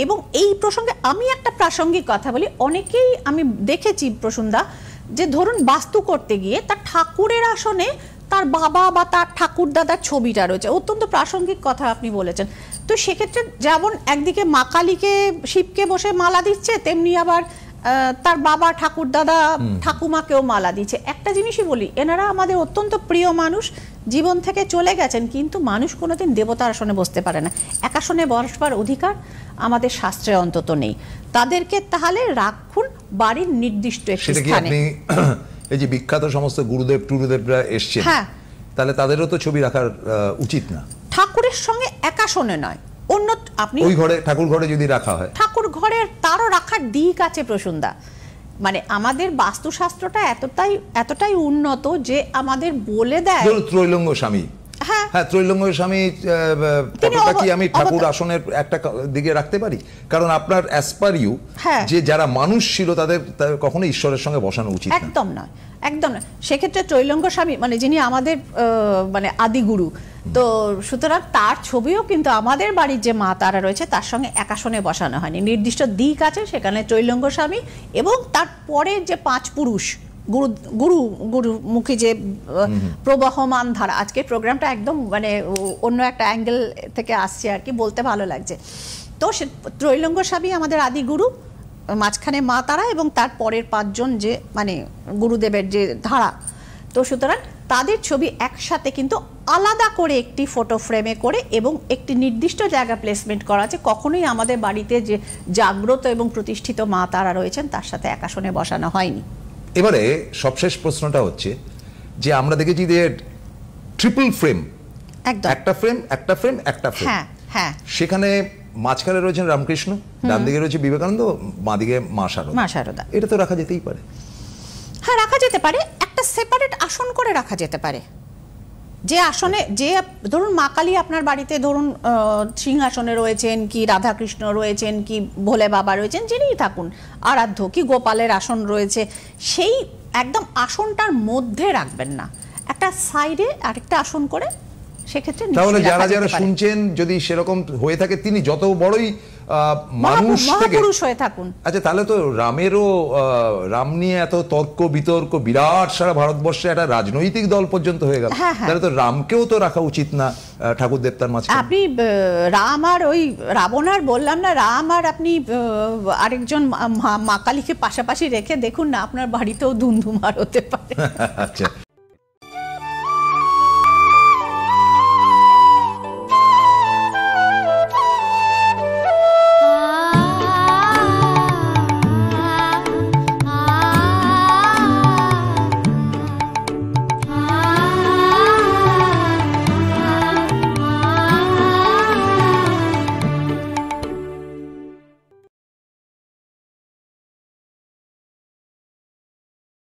এবং এই প্রসঙ্গে আমি একটা প্রাসঙ্গিক কথা বলি, অনেকেই আমি দেখেছি প্রসুন্দা যে ধরুন বাস্তু করতে গিয়ে তার ঠাকুরের আসনে তার বাবা বা তার ঠাকুর দাদার ছবিটা রয়েছে, অত্যন্ত প্রাসঙ্গিক কথা আপনি বলেছেন। তো সেক্ষেত্রে যেমন একদিকে মা কালীকে শিবকে বসে মালা দিচ্ছে, তেমনি আবার তার বাবা ঠাকুর দাদা ঠাকুমাকেও মালা দিচ্ছে। একটা জিনিসই বলি, এনারা আমাদের অত্যন্ত প্রিয় মানুষ, জীবন থেকে চলে গেছেন, কিন্তু মানুষ কোনোদিন দেবতার আসনে বসতে পারে না। এক আসনে বসবার অধিকার আমাদের শাস্ত্রে অন্তত নেই। তাদেরকে তাহলে রাখুন বাড়ির নির্দিষ্ট একটি স্থানে। এই যে বিখ্যাত সমস্ত গুরুদেব টুরুদেবরা এসছেন, হ্যাঁ, তাহলে তাদেরও তো ছবি রাখার উচিত না? ঠাকুরের সঙ্গে এক আসনে নয়, অন্য আপনি ওই ঘরে ঠাকুর ঘরে যদি রাখা হয়, ঠাকুর ঘরের তারও রাখার দিক আছে প্রসুন্দা। মানে আমাদের বাস্তুশাস্ত্রটা এতটাই উন্নত যে আমাদের বলে দেয়। ত্রৈলঙ্গ স্বামী, হ্যাঁ ত্রৈলঙ্গ স্বামী ফটোটা কি আমি ঠাকুর আসনের একটা দিকে রাখতে পারি? কারণ আপনার অ্যাজ পার ইউ যে যারা মানুষ ছিল তাদের কখনো ঈশ্বরের সঙ্গে বসানো উচিত না। একদম নয়, একদম নয়। সেক্ষেত্রে ত্রৈলঙ্গ স্বামী মানে যিনি আমাদের মানে আদিগুরু, তো সুতরাং তার ছবিও কিন্তু আমাদের বাড়ির যে মা তারা রয়েছে তার সঙ্গে এক আসনে বসানো হয়নি। নির্দিষ্ট দিক আছে সেখানে ত্রৈলঙ্গ স্বামী এবং তার পরের যে 5 পুরুষ গুরুমুখী যে প্রবাহমান ধারা। আজকে প্রোগ্রামটা একদম মানে অন্য একটা অ্যাঙ্গেল থেকে আসছে আর কি, বলতে ভালো লাগছে। তো সে ত্রৈলঙ্গ স্বামী আমাদের আদি গুরু, মাঝখানে মা তারা এবং তার পরের 5 জন যে মানে গুরুদেবের যে ধারা। তো সুতরাং তাদের ছবি একসাথে কিন্তু আলাদা করে একটি ফটো ফ্রেমে করে এবং একটি নির্দিষ্ট জায়গা প্লেসমেন্ট করা আছে। কখনোই আমাদের বাড়িতে যে জাগ্রত এবং প্রতিষ্ঠিত মা তারা রয়েছেন তার সাথে এক আসনে বসানো হয়নি। এবারে সবশেষ প্রশ্নটা হচ্ছে যে আমরা দেখেছি যে ট্রিপল ফ্রেম, একটা ফ্রেম একটা ফ্রেম একটা ফ্রেম, হ্যাঁ, সেখানে মাঝখানে রয়েছেন রামকৃষ্ণ, ডান দিকে রয়েছে বিবেকানন্দ, বাঁ দিকে মা শারদা। এটা তো রাখা যেতেই পারে। হ্যাঁ, রাখা যেতে পারে, একটা সেপারেট আসন করে রাখা যেতে পারে। যে আসনে যে ধরুন মা কালী আপনার বাড়িতে ধরুন সিংহাসনে রয়েছেন, কি রাধাকৃষ্ণ রয়েছেন, কি ভোলে বাবা রয়েছেন, যিনিই থাকুন আরাধ্য, কি গোপালের আসন রয়েছে, সেই একদম আসনটার মধ্যে রাখবেন না, একটা সাইডে আরেকটা আসন করে। সেক্ষেত্রে তাহলে যারা যারা শুনছেন যদি সেরকম হয়ে থাকে, তিনি যত বড়ই মানুষ থেকে হয়ে থাকুন, আচ্ছা তাহলে তো রাম নিয়ে এত তর্ক বিতর্ক বিরাট সারা ভারতবর্ষে একটা রাজনৈতিক দল পর্যন্ত হয়ে গেল, তাহলে তো রামকেও তো রাখা উচিত না ঠাকুর দেবতার মাঝখানে? আপনি রাম আর ওই রাবণ আর বললাম না, রাম আর আপনি আরেকজন মা কালীকে পাশাপাশি রেখে দেখুন না, আপনার বাড়িতেও ধুমধুমার হতে পারে। আচ্ছা।